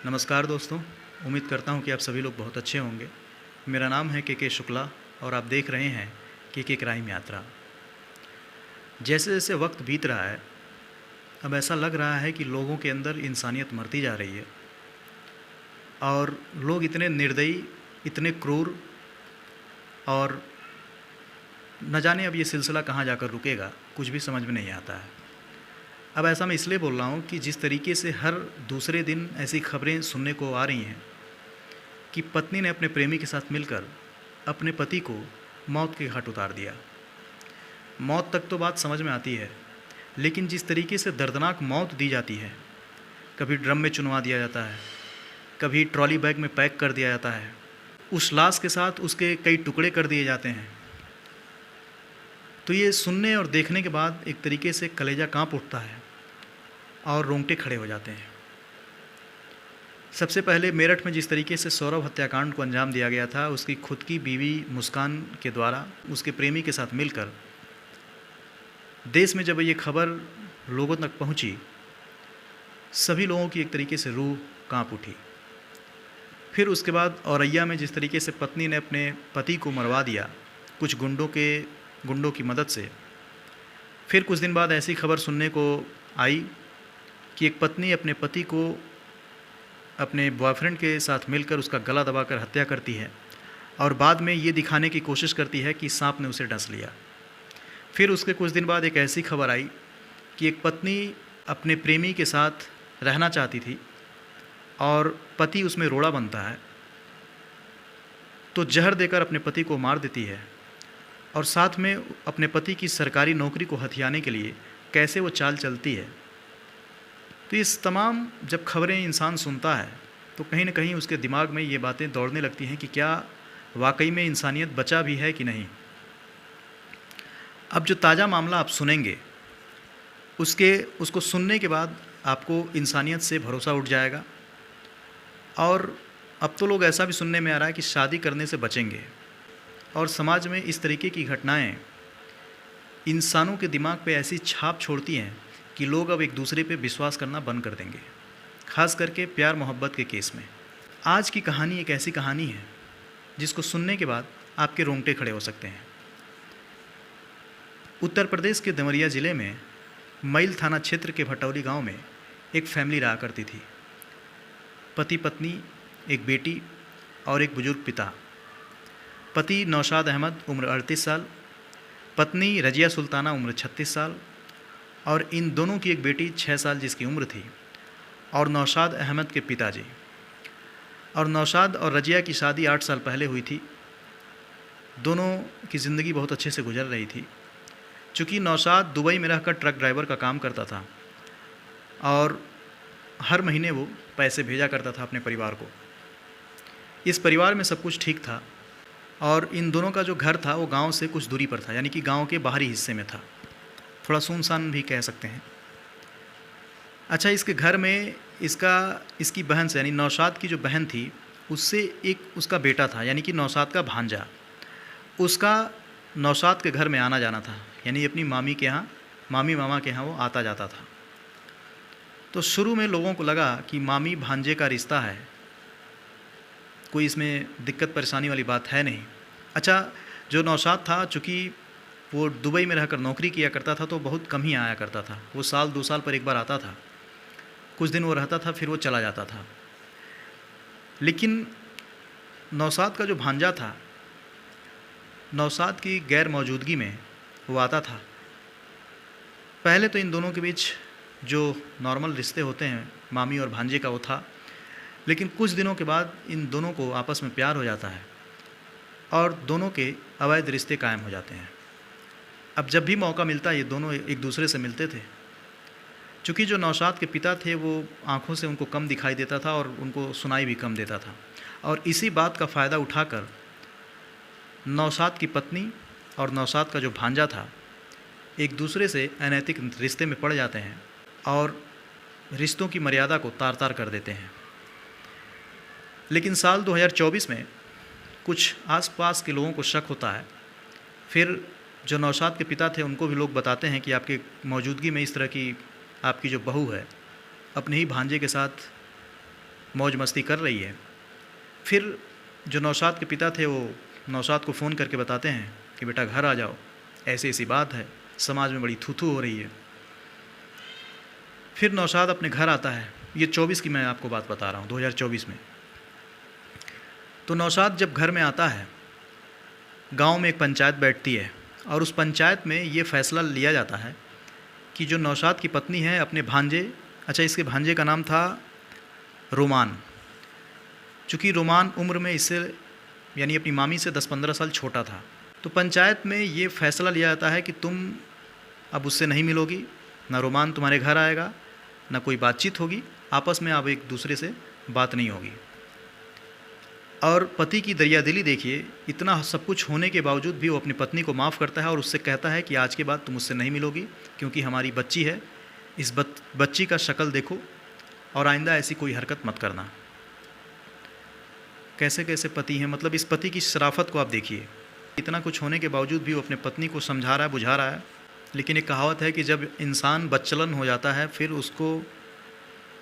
नमस्कार दोस्तों, उम्मीद करता हूँ कि आप सभी लोग बहुत अच्छे होंगे। मेरा नाम है के शुक्ला और आप देख रहे हैं के क्राइम यात्रा। जैसे जैसे वक्त बीत रहा है, अब ऐसा लग रहा है कि लोगों के अंदर इंसानियत मरती जा रही है और लोग इतने निर्दयी, इतने क्रूर और न जाने अब ये सिलसिला कहाँ जाकर रुकेगा, कुछ भी समझ में नहीं आता है। अब ऐसा मैं इसलिए बोल रहा हूँ कि जिस तरीके से हर दूसरे दिन ऐसी खबरें सुनने को आ रही हैं कि पत्नी ने अपने प्रेमी के साथ मिलकर अपने पति को मौत के घाट उतार दिया। मौत तक तो बात समझ में आती है, लेकिन जिस तरीके से दर्दनाक मौत दी जाती है, कभी ड्रम में चुनवा दिया जाता है, कभी ट्रॉली बैग में पैक कर दिया जाता है, उस लाश के साथ उसके कई टुकड़े कर दिए जाते हैं, तो ये सुनने और देखने के बाद एक तरीके से कलेजा कांप उठता है और रोंगटे खड़े हो जाते हैं। सबसे पहले मेरठ में जिस तरीके से सौरभ हत्याकांड को अंजाम दिया गया था, उसकी खुद की बीवी मुस्कान के द्वारा उसके प्रेमी के साथ मिलकर, देश में जब ये खबर लोगों तक पहुंची, सभी लोगों की एक तरीके से रूह कांप उठी। फिर उसके बाद औरैया में जिस तरीके से पत्नी ने अपने पति को मरवा दिया कुछ गुंडों की मदद से, फिर कुछ दिन बाद ऐसी खबर सुनने को आई कि एक पत्नी अपने पति को अपने बॉयफ्रेंड के साथ मिलकर उसका गला दबाकर हत्या करती है और बाद में ये दिखाने की कोशिश करती है कि सांप ने उसे डस लिया। फिर उसके कुछ दिन बाद एक ऐसी खबर आई कि एक पत्नी अपने प्रेमी के साथ रहना चाहती थी और पति उसमें रोड़ा बनता है, तो जहर देकर अपने पति को मार देती है और साथ में अपने पति की सरकारी नौकरी को हथियाने के लिए कैसे वो चाल चलती है। तो इस तमाम जब खबरें इंसान सुनता है तो कहीं ना कहीं उसके दिमाग में ये बातें दौड़ने लगती हैं कि क्या वाकई में इंसानियत बचा भी है कि नहीं। अब जो ताज़ा मामला आप सुनेंगे, उसको सुनने के बाद आपको इंसानियत से भरोसा उठ जाएगा। और अब तो लोग ऐसा भी सुनने में आ रहा है कि शादी करने से बचेंगे और समाज में इस तरीके की घटनाएं इंसानों के दिमाग पे ऐसी छाप छोड़ती हैं कि लोग अब एक दूसरे पे विश्वास करना बंद कर देंगे, खास करके प्यार मोहब्बत के केस में। आज की कहानी एक ऐसी कहानी है जिसको सुनने के बाद आपके रोंगटे खड़े हो सकते हैं। उत्तर प्रदेश के देवरिया ज़िले में मैल थाना क्षेत्र के भटौली गांव में एक फैमिली रहा करती थी। पति पत्नी, एक बेटी और एक बुजुर्ग पिता। पति नौशाद अहमद, उम्र 38 साल, पत्नी रजिया सुल्ताना, उम्र 36 साल और इन दोनों की एक बेटी 6 साल जिसकी उम्र थी, और नौशाद अहमद के पिताजी। और नौशाद और रजिया की शादी 8 साल पहले हुई थी। दोनों की ज़िंदगी बहुत अच्छे से गुजर रही थी। चूँकि नौशाद दुबई में रहकर ट्रक ड्राइवर का काम करता था और हर महीने वो पैसे भेजा करता था अपने परिवार को। इस परिवार में सब कुछ ठीक था और इन दोनों का जो घर था वो गांव से कुछ दूरी पर था, यानी कि गांव के बाहरी हिस्से में था, थोड़ा सुनसान भी कह सकते हैं। अच्छा, इसके घर में इसकी बहन से, यानी नौशाद की जो बहन थी, उससे एक उसका बेटा था, यानी कि नौशाद का भांजा। उसका नौशाद के घर में आना जाना था, यानी अपनी मामी के यहाँ, मामी मामा के यहाँ वो आता जाता था। तो शुरू में लोगों को लगा कि मामी भांजे का रिश्ता है, कोई इसमें दिक्कत परेशानी वाली बात है नहीं। अच्छा, जो नौशाद था, चूँकि वो दुबई में रहकर नौकरी किया करता था तो बहुत कम ही आया करता था। वो साल 2 साल पर एक बार आता था, कुछ दिन वो रहता था, फिर वो चला जाता था। लेकिन नौशाद का जो भांजा था, नौशाद की गैर मौजूदगी में वो आता था। पहले तो इन दोनों के बीच जो नॉर्मल रिश्ते होते हैं मामी और भांजे का, वो था, लेकिन कुछ दिनों के बाद इन दोनों को आपस में प्यार हो जाता है और दोनों के अवैध रिश्ते कायम हो जाते हैं। अब जब भी मौका मिलता है ये दोनों एक दूसरे से मिलते थे। चूँकि जो नौशाद के पिता थे वो आँखों से उनको कम दिखाई देता था और उनको सुनाई भी कम देता था, और इसी बात का फ़ायदा उठाकर नौशाद की पत्नी और नौशाद का जो भांजा था एक दूसरे से अनैतिक रिश्ते में पड़ जाते हैं और रिश्तों की मर्यादा को तार तार कर देते हैं। लेकिन साल 2024 में कुछ आसपास के लोगों को शक होता है। फिर जो नौशाद के पिता थे उनको भी लोग बताते हैं कि आपकी मौजूदगी में इस तरह की आपकी जो बहू है अपने ही भांजे के साथ मौज मस्ती कर रही है। फिर जो नौशाद के पिता थे वो नौशाद को फ़ोन करके बताते हैं कि बेटा घर आ जाओ, ऐसी ऐसी बात है, समाज में बड़ी थू-थू हो रही है। फिर नौशाद अपने घर आता है। ये 24 की मैं आपको बात बता रहा हूँ, 2024 में। तो नौशाद जब घर में आता है, गांव में एक पंचायत बैठती है और उस पंचायत में ये फैसला लिया जाता है कि जो नौशाद की पत्नी है अपने भांजे, अच्छा इसके भांजे का नाम था रोमान। चूँकि रोमान उम्र में इससे यानी अपनी मामी से 10-15 साल छोटा था, तो पंचायत में ये फैसला लिया जाता है कि तुम अब उससे नहीं मिलोगी, ना रोमान तुम्हारे घर आएगा, ना कोई बातचीत होगी, आपस में अब एक दूसरे से बात नहीं होगी। और पति की दरियादिली देखिए, इतना सब कुछ होने के बावजूद भी वो अपनी पत्नी को माफ़ करता है और उससे कहता है कि आज के बाद तुम मुझसे नहीं मिलोगी क्योंकि हमारी बच्ची है, इस बच्ची का शक्ल देखो और आइंदा ऐसी कोई हरकत मत करना। कैसे कैसे पति हैं, मतलब इस पति की शराफत को आप देखिए। इतना कुछ होने के बावजूद भी वो अपने पत्नी को समझा रहा है, बुझा रहा है। लेकिन एक कहावत है कि जब इंसान बच्चलन हो जाता है फिर उसको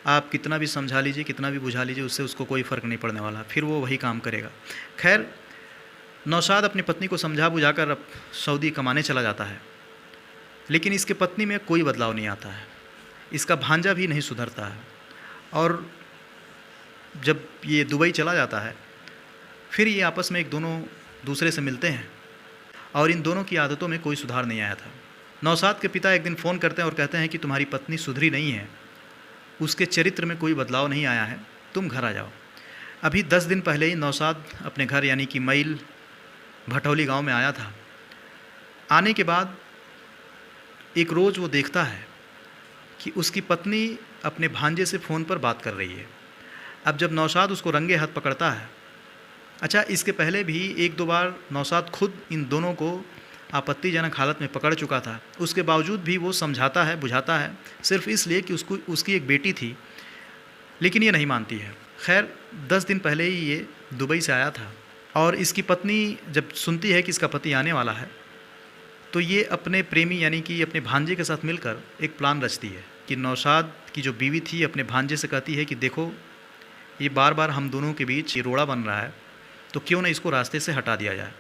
आप कितना भी समझा लीजिए, कितना भी बुझा लीजिए, उससे उसको कोई फ़र्क नहीं पड़ने वाला, फिर वो वही काम करेगा। खैर, नौशाद अपनी पत्नी को समझा बुझाकर अब सऊदी कमाने चला जाता है, लेकिन इसके पत्नी में कोई बदलाव नहीं आता है, इसका भांजा भी नहीं सुधरता है। और जब ये दुबई चला जाता है फिर ये आपस में एक दोनों दूसरे से मिलते हैं और इन दोनों की आदतों में कोई सुधार नहीं आया था। नौशाद के पिता एक दिन फ़ोन करते हैं और कहते हैं कि तुम्हारी पत्नी सुधरी नहीं है, उसके चरित्र में कोई बदलाव नहीं आया है, तुम घर आ जाओ। अभी 10 दिन पहले ही नौशाद अपने घर यानी कि मैल भटौली गांव में आया था। आने के बाद एक रोज़ वो देखता है कि उसकी पत्नी अपने भांजे से फ़ोन पर बात कर रही है। अब जब नौशाद उसको रंगे हाथ पकड़ता है, अच्छा इसके पहले भी 1-2 बार नौशाद खुद इन दोनों को आपत्तिजनक हालत में पकड़ चुका था, उसके बावजूद भी वो समझाता है, बुझाता है, सिर्फ इसलिए कि उसकी एक बेटी थी, लेकिन ये नहीं मानती है। खैर 10 दिन पहले ही ये दुबई से आया था और इसकी पत्नी जब सुनती है कि इसका पति आने वाला है तो ये अपने प्रेमी यानी कि अपने भांजे के साथ मिलकर एक प्लान रचती है कि नौशाद की जो बीवी थी अपने भांजे से कहती है कि देखो ये बार बार हम दोनों के बीच ये रोड़ा बन रहा है, तो क्यों ना इसको रास्ते से हटा दिया जाए।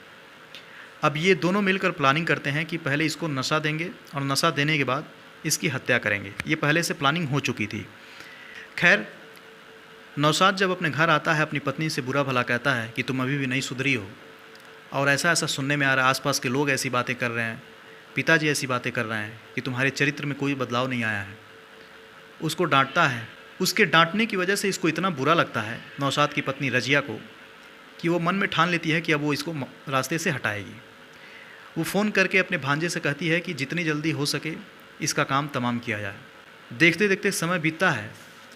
अब ये दोनों मिलकर प्लानिंग करते हैं कि पहले इसको नशा देंगे और नशा देने के बाद इसकी हत्या करेंगे। ये पहले से प्लानिंग हो चुकी थी। खैर नौशाद जब अपने घर आता है अपनी पत्नी से बुरा भला कहता है कि तुम अभी भी नहीं सुधरी हो और ऐसा ऐसा सुनने में आ रहा है, आसपास के लोग ऐसी बातें कर रहे हैं, पिताजी ऐसी बातें कर रहे हैं कि तुम्हारे चरित्र में कोई बदलाव नहीं आया है। उसको डांटता है। उसके डांटने की वजह से इसको इतना बुरा लगता है नौशाद की पत्नी रजिया को कि वो मन में ठान लेती है कि अब वो इसको रास्ते से हटाएगी। वो फ़ोन करके अपने भांजे से कहती है कि जितनी जल्दी हो सके इसका काम तमाम किया जाए। देखते देखते समय बीतता है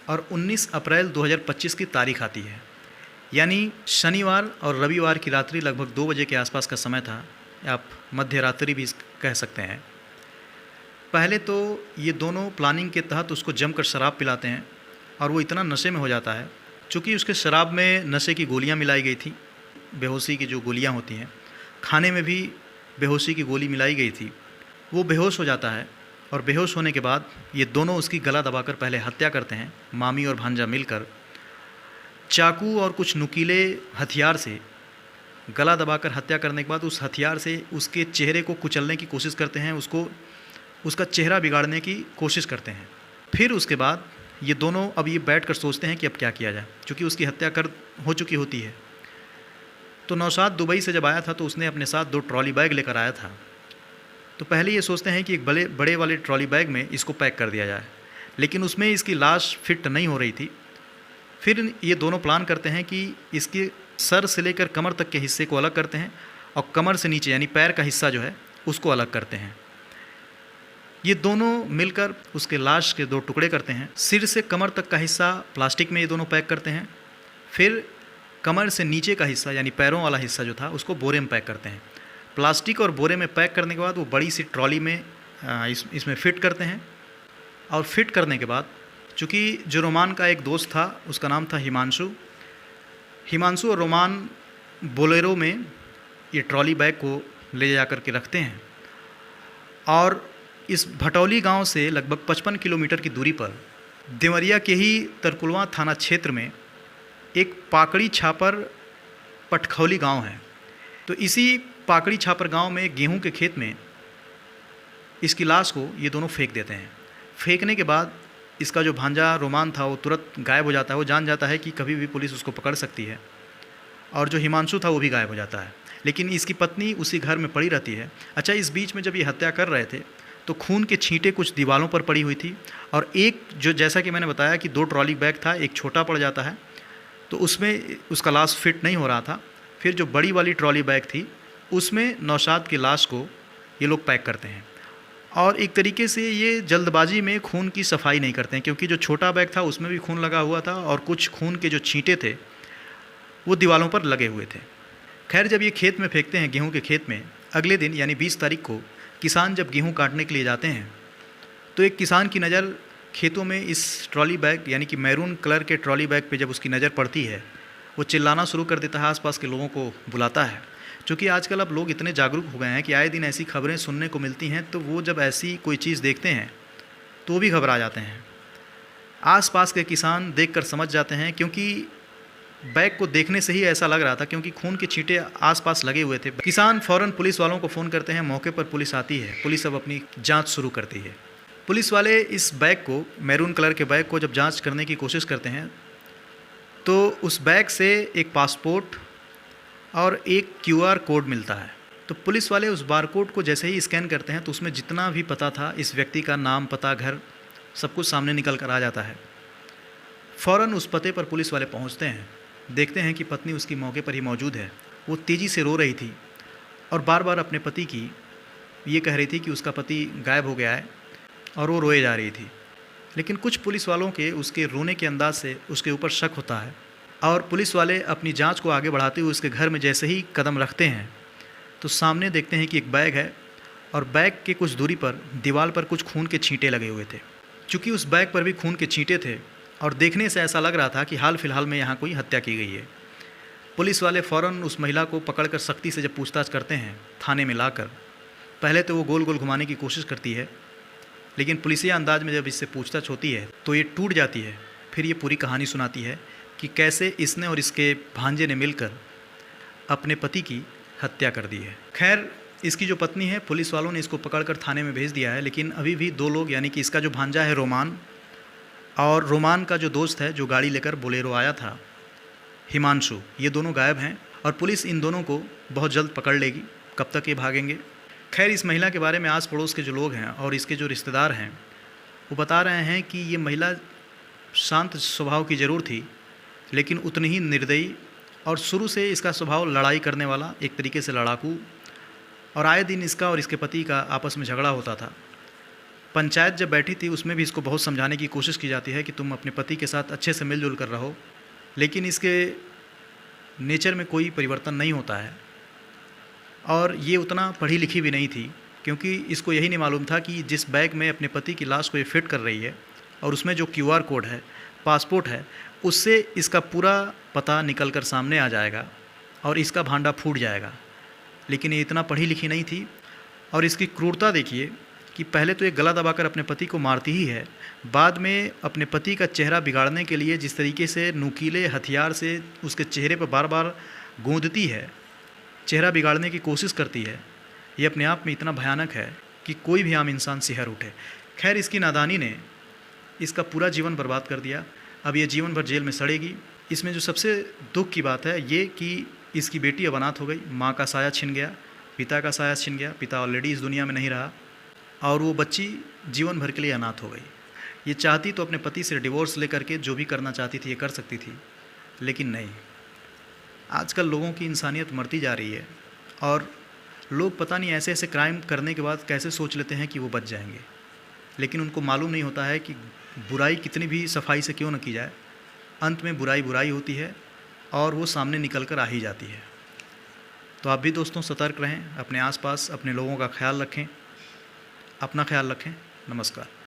और 19 अप्रैल 2025 की तारीख आती है, यानी शनिवार और रविवार की रात्रि लगभग 2 बजे के आसपास का समय था, आप मध्य रात्रि भी कह सकते हैं। पहले तो ये दोनों प्लानिंग के तहत उसको जमकर शराब पिलाते हैं और वो इतना नशे में हो जाता है, चूँकि उसके शराब में नशे की गोलियां मिलाई गई थी, बेहोशी की जो गोलियां होती हैं, खाने में भी बेहोशी की गोली मिलाई गई थी। वो बेहोश हो जाता है और बेहोश होने के बाद ये दोनों उसकी गला दबाकर पहले हत्या करते हैं। मामी और भांजा मिलकर चाकू और कुछ नुकीले हथियार से गला दबाकर हत्या करने के बाद उस हथियार से उसके चेहरे को कुचलने की कोशिश करते हैं, उसका चेहरा बिगाड़ने की कोशिश करते हैं। फिर उसके बाद ये दोनों अब ये बैठकर सोचते हैं कि अब क्या किया जाए, क्योंकि उसकी हत्या हो चुकी होती है। तो नौशाद दुबई से जब आया था तो उसने अपने साथ 2 ट्रॉली बैग लेकर आया था। तो पहले ये सोचते हैं कि एक बड़े वाले ट्रॉली बैग में इसको पैक कर दिया जाए, लेकिन उसमें इसकी लाश फिट नहीं हो रही थी। फिर ये दोनों प्लान करते हैं कि इसके सर से लेकर कमर तक के हिस्से को अलग करते हैं और कमर से नीचे यानी पैर का हिस्सा जो है उसको अलग करते हैं। ये दोनों मिलकर उसके लाश के 2 टुकड़े करते हैं। सिर से कमर तक का हिस्सा प्लास्टिक में ये दोनों पैक करते हैं। फिर कमर से नीचे का हिस्सा यानी पैरों वाला हिस्सा जो था उसको बोरे में पैक करते हैं। प्लास्टिक और बोरे में पैक करने के बाद वो बड़ी सी ट्रॉली में इसमें फ़िट करते हैं। और फिट करने के बाद चूँकि जो रोमान का एक दोस्त था उसका नाम था हिमांशु और रोमान बोलेरो में ये ट्रॉली बैग को ले जा कर के रखते हैं और इस भटौली गांव से लगभग 55 किलोमीटर की दूरी पर देवरिया के ही तरकुलवा थाना क्षेत्र में एक पाकड़ी छापर पटखौली गांव है। तो इसी पाकड़ी छापर गांव में गेहूं के खेत में इसकी लाश को ये दोनों फेंक देते हैं। फेंकने के बाद इसका जो भांजा रोमान था वो तुरंत गायब हो जाता है। वो जान जाता है कि कभी भी पुलिस उसको पकड़ सकती है, और जो हिमांशु था वो भी गायब हो जाता है। लेकिन इसकी पत्नी उसी घर में पड़ी रहती है। अच्छा, इस बीच में जब ये हत्या कर रहे थे तो खून के छींटे कुछ दीवारों पर पड़ी हुई थी, और एक जो जैसा कि मैंने बताया कि 2 ट्रॉली बैग था, एक छोटा पड़ जाता है तो उसमें उसका लाश फिट नहीं हो रहा था। फिर जो बड़ी वाली ट्रॉली बैग थी उसमें नौशाद की लाश को ये लोग पैक करते हैं, और एक तरीके से ये जल्दबाजी में खून की सफाई नहीं करते हैं, क्योंकि जो छोटा बैग था उसमें भी खून लगा हुआ था और कुछ खून के जो छींटे थे वो दीवारों पर लगे हुए थे। खैर, जब ये खेत में फेंकते हैं गेहूं के खेत में, अगले दिन यानी 20 तारीख को किसान जब गेहूं काटने के लिए जाते हैं तो एक किसान की नज़र खेतों में इस ट्रॉली बैग यानी कि मैरून कलर के ट्रॉली बैग पे जब उसकी नज़र पड़ती है, वो चिल्लाना शुरू कर देता है, आसपास के लोगों को बुलाता है। क्योंकि आजकल अब लोग इतने जागरूक हो गए हैं कि आए दिन ऐसी खबरें सुनने को मिलती हैं, तो वो जब ऐसी कोई चीज़ देखते हैं तो वो भी घबरा जाते हैं। आसपास के किसान देखकर समझ जाते हैं, क्योंकि बैग को देखने से ही ऐसा लग रहा था, क्योंकि खून के छींटे आसपास लगे हुए थे। किसान फ़ौरन पुलिस वालों को फ़ोन करते हैं। मौके पर पुलिस आती है। पुलिस अब अपनी जांच शुरू करती है। पुलिस वाले इस बैग को, मैरून कलर के बैग को जब जांच करने की कोशिश करते हैं तो उस बैग से एक पासपोर्ट और एक QR कोड मिलता है। तो पुलिस वाले उस बारकोड को जैसे ही स्कैन करते हैं तो उसमें जितना भी पता था, इस व्यक्ति का नाम, पता, घर, सब कुछ सामने निकल कर आ जाता है। फ़ौरन उस पते पर पुलिस वाले पहुंचते हैं। देखते हैं कि पत्नी उसकी मौके पर ही मौजूद है। वो तेज़ी से रो रही थी और बार बार अपने पति की ये कह रही थी कि उसका पति गायब हो गया है, और वो रोए जा रही थी। लेकिन कुछ पुलिस वालों के उसके रोने के अंदाज से उसके ऊपर शक होता है, और पुलिस वाले अपनी जांच को आगे बढ़ाते हुए उसके घर में जैसे ही कदम रखते हैं तो सामने देखते हैं कि एक बैग है, और बैग के कुछ दूरी पर दीवार पर कुछ खून के छींटे लगे हुए थे। चूँकि उस बैग पर भी खून के छींटे थे और देखने से ऐसा लग रहा था कि हाल फिलहाल में यहाँ कोई हत्या की गई है। पुलिस वाले फ़ौरन उस महिला को पकड़कर सख्ती से जब पूछताछ करते हैं थाने में लाकर, पहले तो वो गोल गोल घुमाने की कोशिश करती है, लेकिन पुलिसिया अंदाज में जब इससे पूछताछ होती है तो ये टूट जाती है। फिर ये पूरी कहानी सुनाती है कि कैसे इसने और इसके भांजे ने मिलकर अपने पति की हत्या कर दी है। खैर, इसकी जो पत्नी है, पुलिस वालों ने इसको पकड़कर थाने में भेज दिया है, लेकिन अभी भी 2 लोग यानी कि इसका जो भांजा है रोमान, और रोमान का जो दोस्त है जो गाड़ी लेकर बोलेरो आया था, हिमांशु, ये दोनों गायब हैं, और पुलिस इन दोनों को बहुत जल्द पकड़ लेगी। कब तक ये भागेंगे? खैर, इस महिला के बारे में आस पड़ोस के जो लोग हैं और इसके जो रिश्तेदार हैं वो बता रहे हैं कि ये महिला शांत स्वभाव की ज़रूर थी, लेकिन उतनी ही निर्दयी, और शुरू से इसका स्वभाव लड़ाई करने वाला, एक तरीके से लड़ाकू, और आए दिन इसका और इसके पति का आपस में झगड़ा होता था। पंचायत जब बैठी थी उसमें भी इसको बहुत समझाने की कोशिश की जाती है कि तुम अपने पति के साथ अच्छे से मिलजुल कर रहो, लेकिन इसके नेचर में कोई परिवर्तन नहीं होता है। और ये उतना पढ़ी लिखी भी नहीं थी, क्योंकि इसको यही नहीं मालूम था कि जिस बैग में अपने पति की लाश को ये फिट कर रही है और उसमें जो QR कोड है, पासपोर्ट है, उससे इसका पूरा पता निकल कर सामने आ जाएगा और इसका भांडा फूट जाएगा। लेकिन ये इतना पढ़ी लिखी नहीं थी। और इसकी क्रूरता देखिए कि पहले तो ये गला दबाकर अपने पति को मारती ही है, बाद में अपने पति का चेहरा बिगाड़ने के लिए जिस तरीके से नुकीले हथियार से उसके चेहरे पर बार बार गूंदती है, चेहरा बिगाड़ने की कोशिश करती है, ये अपने आप में इतना भयानक है कि कोई भी आम इंसान सिहर उठे। खैर, इसकी नादानी ने इसका पूरा जीवन बर्बाद कर दिया। अब ये जीवन भर जेल में सड़ेगी। इसमें जो सबसे दुख की बात है ये कि इसकी बेटी अब अनाथ हो गई, माँ का साया छिन गया, पिता का साया छिन गया, पिता ऑलरेडी इस दुनिया में नहीं रहा, और वो बच्ची जीवन भर के लिए अनाथ हो गई। ये चाहती तो अपने पति से डिवोर्स लेकर के जो भी करना चाहती थी ये कर सकती थी, लेकिन नहीं। आजकल लोगों की इंसानियत मरती जा रही है, और लोग पता नहीं ऐसे ऐसे क्राइम करने के बाद कैसे सोच लेते हैं कि वो बच जाएंगे, लेकिन उनको मालूम नहीं होता है कि बुराई कितनी भी सफाई से क्यों न की जाए, अंत में बुराई बुराई होती है और वो सामने निकल कर आ ही जाती है। तो आप भी दोस्तों सतर्क रहें, अपने आसपास अपने लोगों का ख्याल रखें, अपना ख्याल रखें। नमस्कार।